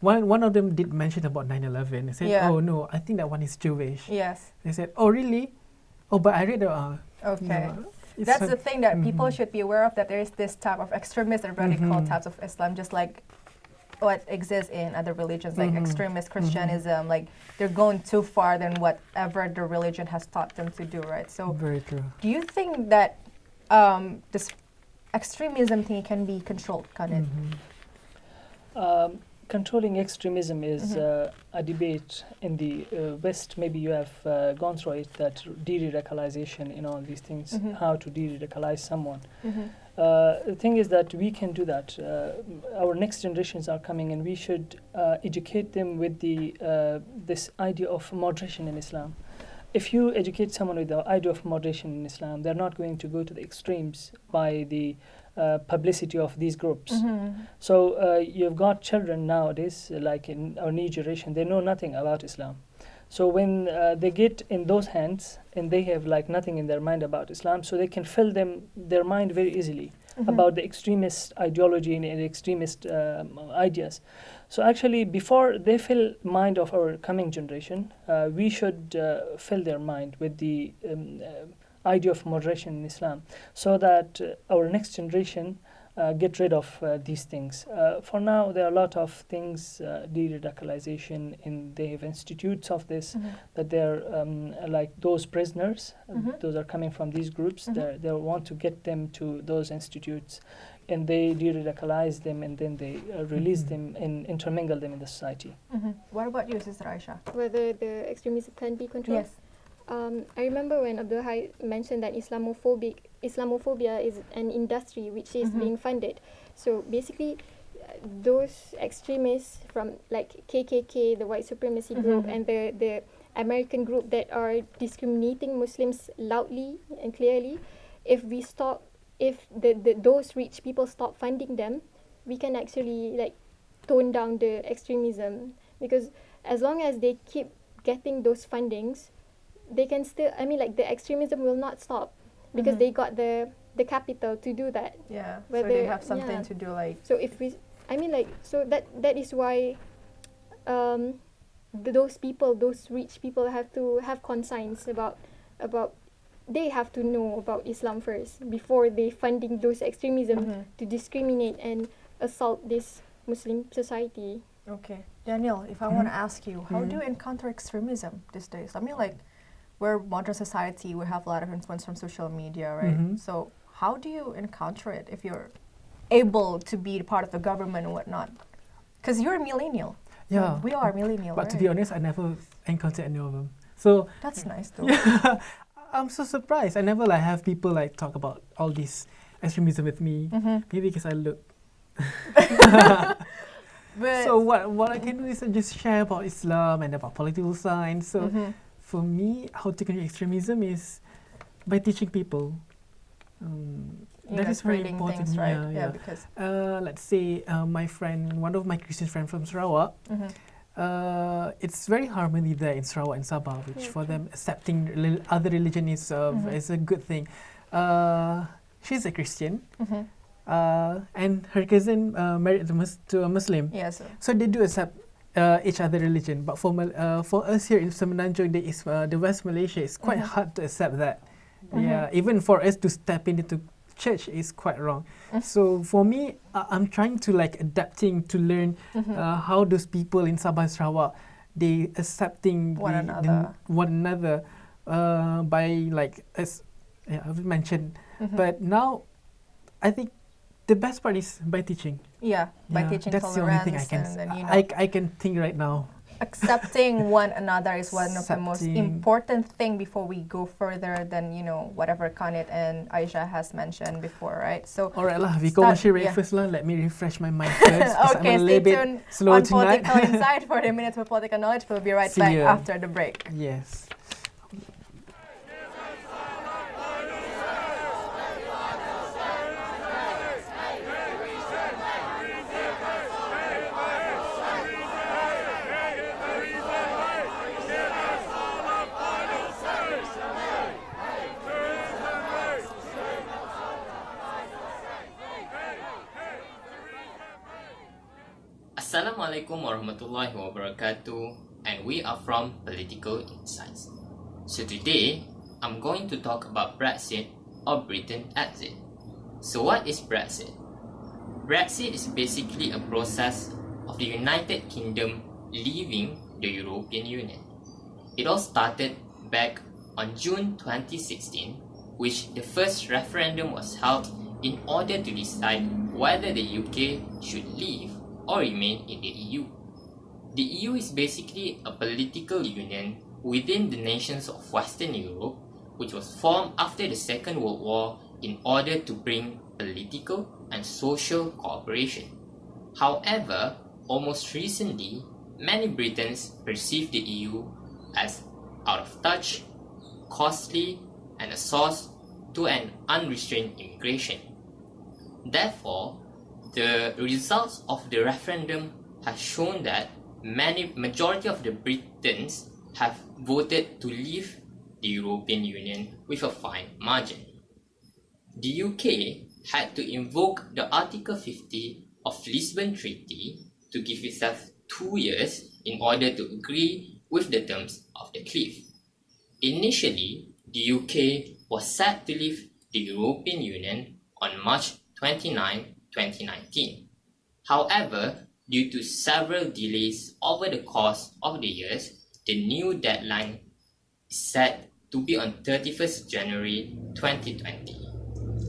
One of them did mention about 9/11. They said, oh no, I think that one is Jewish. Yes. They said, oh really? Oh, but I read the. Okay. That's the thing that people should be aware of, that there is this type of extremist and radical types of Islam, just like what exists in other religions, like extremist Christianism. Like they're going too far than whatever the religion has taught them to do, right? So very true. Do you think that this extremism thing can be controlled, Khalid? Controlling extremism is a debate in the West. Maybe you have gone through it, that de-radicalization in all these things, how to de-radicalize someone. The thing is that we can do that. Our next generations are coming, and we should educate them with this idea of moderation in Islam. If you educate someone with the idea of moderation in Islam, they're not going to go to the extremes by the publicity of these groups. So you've got children nowadays, like in our new generation, they know nothing about Islam. So when they get in those hands and they have like nothing in their mind about Islam, so they can fill their mind very easily about the extremist ideology and extremist ideas. So actually, before they fill mind of our coming generation, we should fill their mind with the idea of moderation in Islam, so that our next generation get rid of these things. For now, there are a lot of things, de-radicalization, they have institutes of this, that they're like those prisoners, those are coming from these groups, they want to get them to those institutes, and they de-radicalize them, and then they release them and intermingle them in the society. What about you, Sister Aisha? Whether the extremism can be controlled? Yes. I remember when Abdul Hai mentioned that Islamophobia is an industry which is being funded. So basically, those extremists from like KKK, the white supremacy group, and the American group that are discriminating Muslims loudly and clearly, if those rich people stop funding them, we can actually like tone down the extremism, because as long as they keep getting those fundings, they can still, I mean, like the extremism will not stop, because they got the capital to do that. Yeah. Whether, so they have something to do, like. So if we, I mean, like, so that is why those people, those rich people, have to have conscience about they have to know about Islam first before they funding those extremism to discriminate and assault this Muslim society. Okay, Daniel, if I want to ask you, how do you encounter extremism these days? I mean, like, we're modern society, we have a lot of influence from social media, right? So how do you encounter it if you're able to be part of the government and whatnot? Because you're a millennial. Yeah. We are millennial, But right? to be honest, I never encountered any of them. So that's nice though. Yeah, I'm so surprised. I never like have people like talk about all this extremism with me. Maybe because I look. So what I can do is just share about Islam and about political science. So for me, how to control extremism is by teaching people. That is very important. Things, right? Yeah, because let's say my friend, one of my Christian friends from Sarawak, it's very harmony there in Sarawak and Sabah, which for them accepting other religion is a good thing. She's a Christian. And her cousin married to a Muslim. Yes. So they do accept each other religion. But for us here in Semenanjung, the West Malaysia, it's quite hard to accept that. Yeah, even for us to step into church is quite wrong. So for me, I'm trying to like adapting to learn how those people in Sabah and Sarawak, they accepting one another by like as I've mentioned. But now, I think the best part is by teaching. Yeah, by teaching that's tolerance. The only thing I can. And, you know, I can think right now. Accepting one another is one of the most important thing before we go further than, you know, whatever Khalid and Aisha has mentioned before, right? So alright lah, we go watch it first lah. Let me refresh my mind first. Okay, I'm a stay little tuned bit slow on tonight. Political Insight for 40 minutes of political knowledge. We'll be right back after the break. Yes. Assalamualaikum warahmatullahi wabarakatuh, and we are from Political Insights. So today, I'm going to talk about Brexit or Britain exit. So what is Brexit? Brexit is basically a process of the United Kingdom leaving the European Union. It all started back on June 2016, which the first referendum was held in order to decide whether the UK should leave or remain in the EU. The EU is basically a political union within the nations of Western Europe, which was formed after the Second World War in order to bring political and social cooperation. However, almost recently, many Britons perceive the EU as out of touch, costly, and a source to an unrestrained immigration. Therefore, the results of the referendum have shown that majority of the Britons have voted to leave the European Union with a fine margin. The UK had to invoke the Article 50 of Lisbon Treaty to give itself 2 years in order to agree with the terms of the cliff. Initially, the UK was set to leave the European Union on March 29, 2019. However, due to several delays over the course of the years, the new deadline is set to be on 31st January 2020.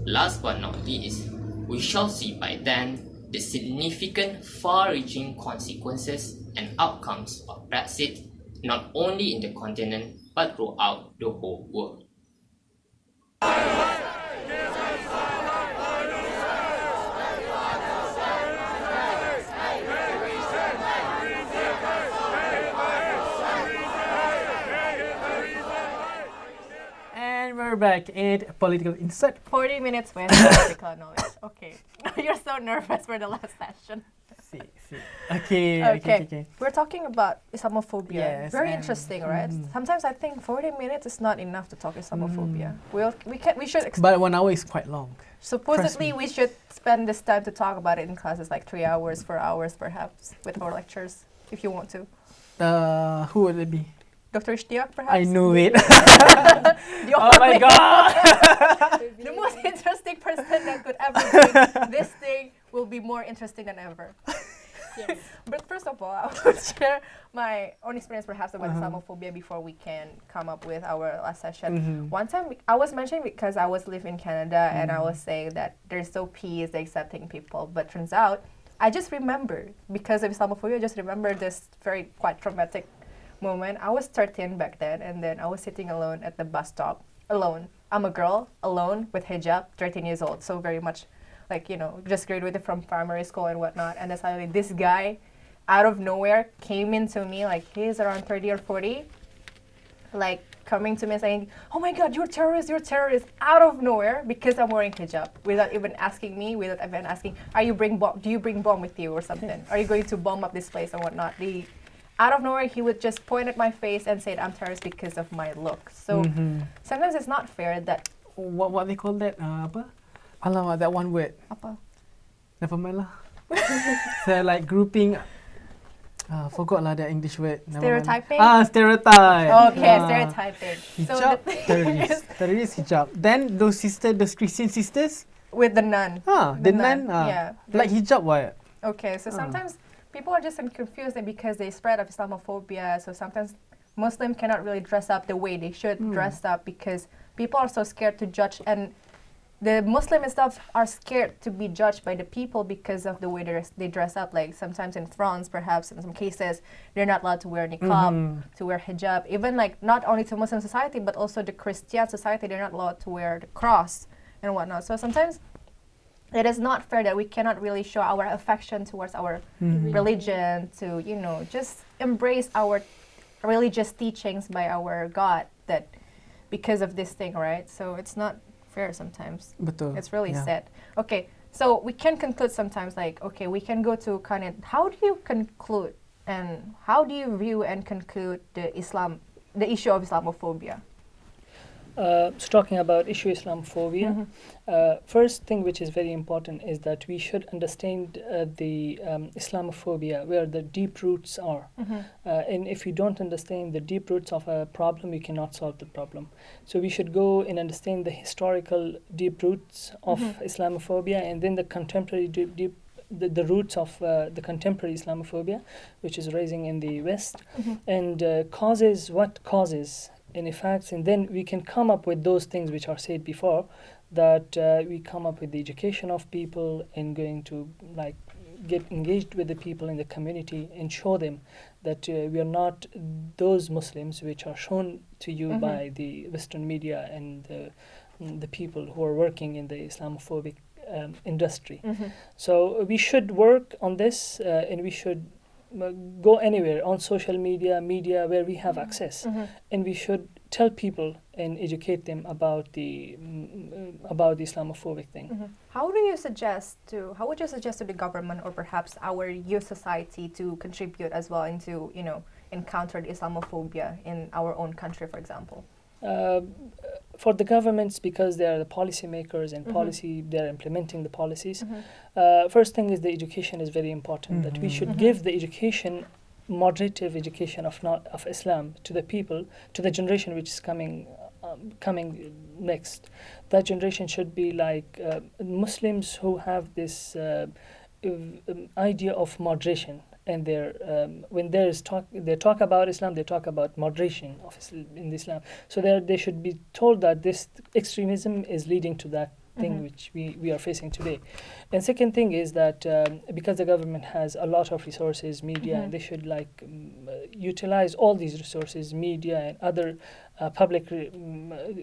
Last but not least, we shall see by then the significant far-reaching consequences and outcomes of Brexit, not only in the continent but throughout the whole world. And we're back at Political Insight. 40 minutes with political knowledge. Okay. You're so nervous for the last session. Okay. We're talking about Islamophobia. Yes, Very and- interesting, right? Sometimes I think 40 minutes is not enough to talk Islamophobia. We should But 1 hour is quite long. supposedly we should spend this time to talk about it in classes, like 3 hours, 4 hours, perhaps, with more lectures, if you want to. Who would it be? Dr. Ishtiaq, perhaps? I knew it. Oh my God! The most interesting person that could ever bring this thing will be more interesting than ever. Yes. But first of all, I will share my own experience perhaps about Islamophobia before we can come up with our last session. One time, I was mentioning because I was living in Canada and I was saying that there's so peace, they're accepting people. But turns out, I just remember, because of Islamophobia, I just remember this very quite traumatic moment. I was 13 back then, and then I was sitting alone at the bus stop, alone. I'm a girl, alone, with hijab, 13 years old, so very much, like, you know, just graduated from primary school and whatnot, and then suddenly this guy, out of nowhere, came into me, like, he's around 30 or 40, like, coming to me saying, oh my God, you're terrorist, out of nowhere, because I'm wearing hijab, without even asking me, without even asking, do you bring bomb with you or something? Are you going to bomb up this place or whatnot? Out of nowhere, he would just point at my face and say, I'm terrorist because of my look. So sometimes it's not fair that... What they call that? Apa? Alamak, that one word. Apa? Never mind lah. So like grouping... forgot lah the English word. Stereotyping? Stereotype. Okay, stereotyping. Hijab, terrorist hijab. Then those Christian sisters? With the nun. The nun? Yeah. Like hijab what? Okay, so sometimes people are just confused because they spread of Islamophobia. So sometimes Muslims cannot really dress up the way they should dress up because people are so scared to judge, and the Muslim themselves are scared to be judged by the people because of the way they dress up. Like sometimes in France, perhaps in some cases, they're not allowed to wear niqab, to wear hijab. Even like not only to Muslim society, but also the Christian society, they're not allowed to wear the cross and whatnot. So sometimes it is not fair that we cannot really show our affection towards our religion, to, you know, just embrace our religious teachings by our God, that because of this thing, right? So it's not fair sometimes. Betul. It's really sad. Okay, so we can conclude sometimes, like, okay, we can go to kind of, how do you conclude and how do you view and conclude the issue of Islamophobia? So talking about issue Islamophobia, first thing which is very important is that we should understand the Islamophobia, where the deep roots are. And if you don't understand the deep roots of a problem, you cannot solve the problem. So we should go and understand the historical deep roots of Islamophobia, and then the contemporary the roots of the contemporary Islamophobia, which is rising in the West, and what causes in effects, and then we can come up with those things which are said before, that we come up with the education of people and going to like get engaged with the people in the community and show them that we are not those Muslims which are shown to you by the Western media and the people who are working in the Islamophobic industry. So we should work on this, and we should go anywhere on social media where we have access, and we should tell people and educate them about the Islamophobic thing. How would you suggest to the government or perhaps our youth society to contribute as well into, you know, encounter the Islamophobia in our own country, for example? For the governments, because they are the policy makers and they're implementing the policies. First thing is the education is very important. That we should give the education, moderative education of Islam to the people, to the generation which is coming coming next, that generation should be like Muslims who have this idea of moderation. And when they talk about Islam, they talk about moderation in Islam. So they should be told that this extremism is leading to that thing which we are facing today. And second thing is that because the government has a lot of resources, media, and they should utilize all these resources, media and other public,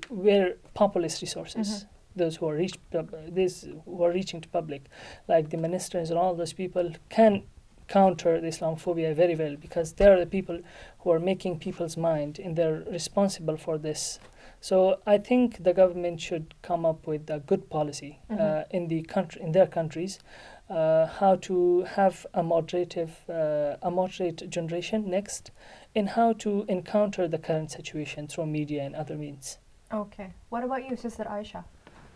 where populist resources. Those who are reaching to public, like the ministers and all those people, can counter the Islamophobia very well, because they are the people who are making people's mind, and they're responsible for this. So I think the government should come up with a good policy in their countries, how to have a moderate generation next, and how to encounter the current situation through media and other means. Okay. What about you, Sister Aisha?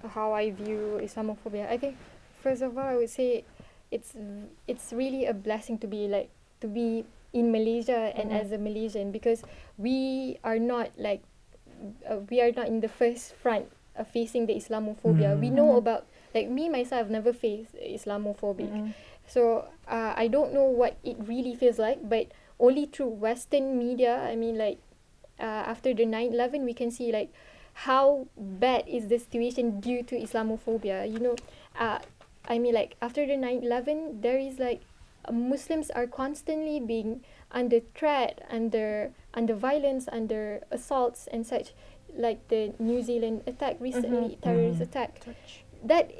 How I view Islamophobia, I think first of all I would say it's really a blessing to be in Malaysia and as a Malaysian, because we are not in the first front of facing the Islamophobia. We know about, like me myself, never faced Islamophobic, so I don't know what it really feels like, but only through Western media. I mean, after the 9/11, we can see how bad is the situation due to Islamophobia. I mean, after the 9/11, there is Muslims are constantly being under threat, under violence, under assaults and such, like the New Zealand attack recently, terrorist attack. That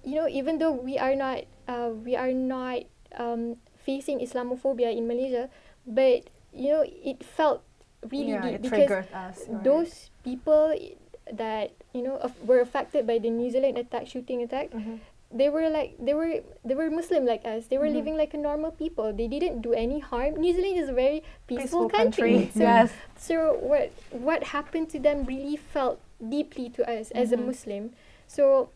even though we are not facing Islamophobia in Malaysia, but it felt really deep, because those people that were affected by the New Zealand shooting attack, they were Muslim like us. They were living like a normal people. They didn't do any harm. New Zealand is a very peaceful country. So what happened to them really felt deeply to us as a Muslim. So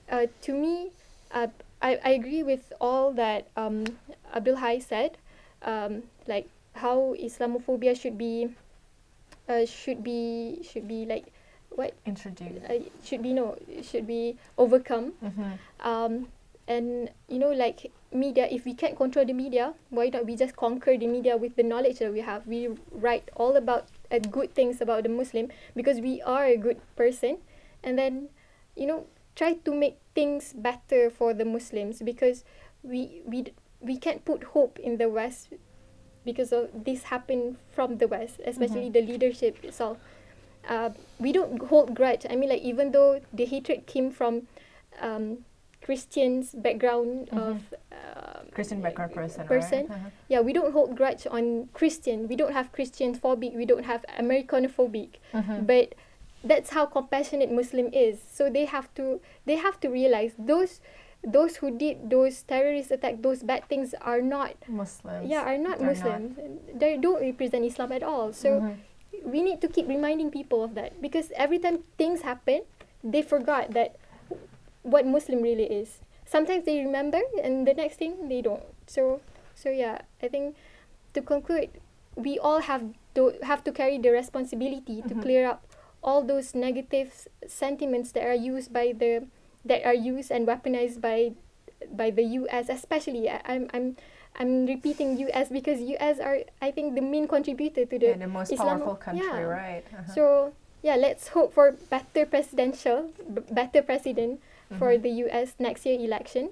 to me, I agree with all that Abdul Hai said, how Islamophobia should be introduced. Should be overcome. And media, if we can't control the media, why not we just conquer the media with the knowledge that we have? We write all about good things about the Muslim, because we are a good person, and then try to make things better for the Muslims, because we can't put hope in the West, because of this happened from the West, especially the leadership itself. We don't hold grudge. I mean, even though the hatred came from Christian's background of Christian background person. Right? Yeah, we don't hold grudge on Christian. We don't have Christian phobic. We don't have Americanophobic. But that's how compassionate Muslim is. So they have to realize those who did those terrorist attacks, those bad things, are not Muslims. Yeah, are not Muslims. They don't represent Islam at all. So we need to keep reminding people of that, because every time things happen, they forgot that what Muslim really is. Sometimes they remember, and the next thing they don't. So yeah, I think to conclude, we all have to carry the responsibility to clear up all those negative sentiments that are used and weaponized by the US, especially. I'm repeating US because US are, I think, the main contributor to the most powerful country, right? So yeah, let's hope for better president for the US next year election,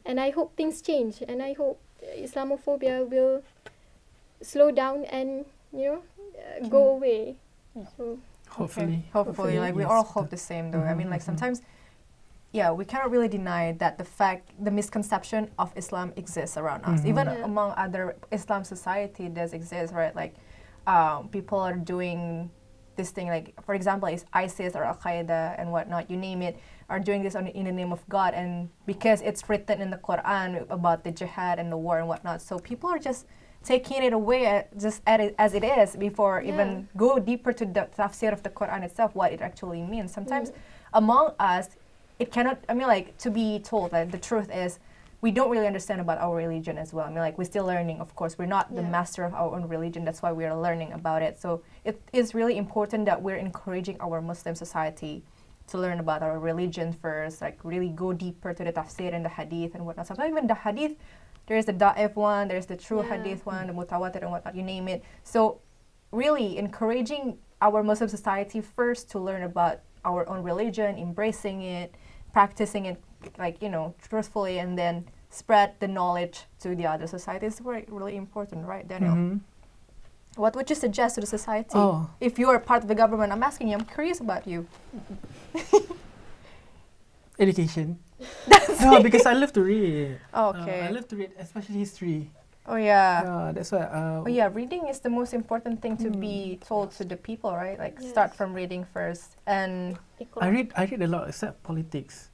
and I hope things change, and I hope Islamophobia will slow down and go away. So hopefully, we all hope the same, though. I mean, sometimes. Yeah, we cannot really deny that the misconception of Islam exists around us. Even among other Islam society does exist, right? People are doing this thing, for example, is ISIS or Al-Qaeda and whatnot, you name it, are doing this in the name of God, and because it's written in the Quran about the jihad and the war and whatnot. So people are just taking it away as it is before even go deeper to the tafsir of the Quran itself, what it actually means. Sometimes among us, it cannot, to be told that the truth is, we don't really understand about our religion as well. I mean, like, we're still learning, of course. We're not the Yeah. master of our own religion. That's why we are learning about it. So it is really important that we're encouraging our Muslim society to learn about our religion first, like really go deeper to the tafsir and the hadith and whatnot. Sometimes even the hadith, there's the da'if one, there's the true hadith one, the mutawatir and whatnot, you name it. So really encouraging our Muslim society first to learn about our own religion, embracing it, practicing it, like, you know, truthfully, and then spread the knowledge to the other societies. It's really important, right, Daniel? Mm-hmm. What would you suggest to the society? Oh. If you are part of the government, I'm asking you, I'm curious about you. Education. No, because I love to read. Okay. I love to read, especially history. Oh, yeah. That's why. Oh, yeah, reading is the most important thing to be told to the people, right? Like, start from reading first. And I read a lot, except politics.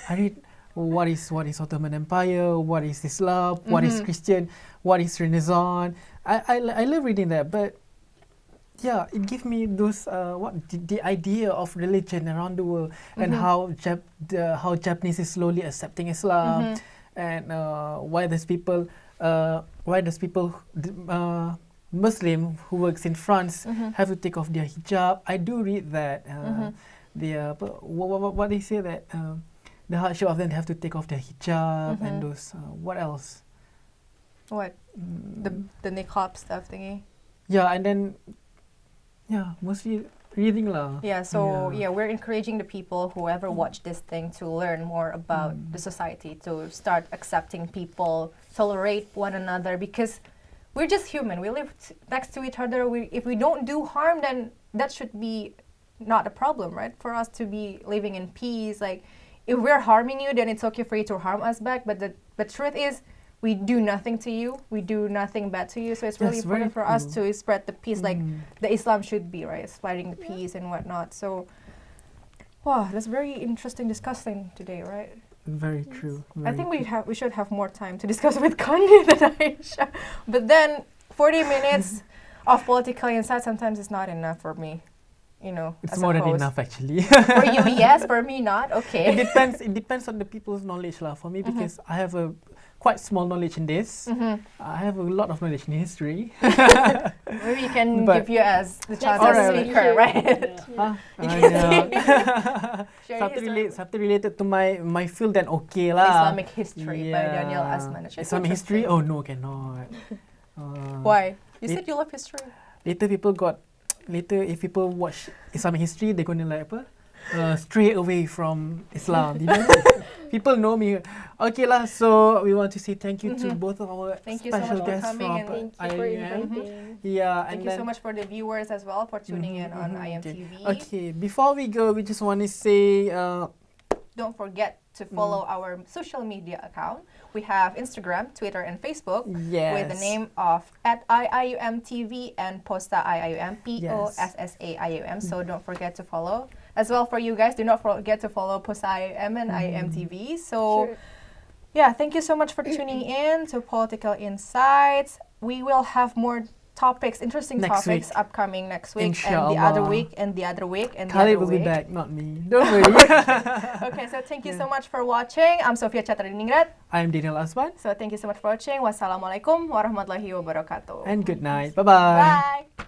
I read what is Ottoman Empire, what is Islam, what is Christian, what is Renaissance. I love reading that, but yeah, it gives me those the idea of religion around the world and how Japanese is slowly accepting Islam, and why does people Muslim who works in France have to take off their hijab. I do read that what they say that the hardship of them have to take off their hijab and those what else? What? The niqab stuff thingy? Yeah, and then mostly reading lah. Yeah, so we're encouraging the people, whoever watch this thing, to learn more about the society, to start accepting people, tolerate one another, because we're just human. We live next to each other. If we don't do harm, then that should be not a problem, right? For us to be living in peace. Like, if we're harming you, then it's okay for you to harm us back. But the truth is, we do nothing to you. We do nothing bad to you. So it's really important for us to spread the peace, like the Islam should be, right? Spreading the peace and whatnot. So, wow, that's very interesting discussing today, right? Very true. I think we should have more time to discuss with Kanye than Aisha. But then 40 minutes of political insight sometimes is not enough for me. You know, it's more than enough actually. For you, yes. For me, not. Okay. It depends on the people's knowledge lah. For me, because I have a quite small knowledge in this. I have a lot of knowledge in history. Maybe you can give you as the chance as a speaker, right? Something related to my field, then okay lah. Islamic history by Daniel Asman. Islamic history? Oh no, cannot. Why? You said you love history. Later, if people watch Islamic history, they're gonna like stray away from Islam. You know? People know me. Okay lah. So we want to say thank you to both of our special guests from IIUM. Yeah, thank you so much for the viewers as well for tuning in on IMTV. Okay, before we go, we just want to say, don't forget to follow our social media account. We have Instagram, Twitter, and Facebook with the name of @IIUMTV and Posta IIUM, POSSAIUM. So don't forget to follow. As well for you guys, do not forget to follow Posta IIUM and IIUMTV. So yeah, thank you so much for tuning in to Political Insights. We will have more topics, interesting topics upcoming next week, Inshallah. and the other week, and the other week, and the Khalid other will week. be back, not me. Don't worry. Okay, so thank you so much for watching. I'm Sofia Chatradiningrat. I'm Daniel Aswan. So thank you so much for watching. Wassalamualaikum warahmatullahi wabarakatuh. And good night. Bye-bye. Bye.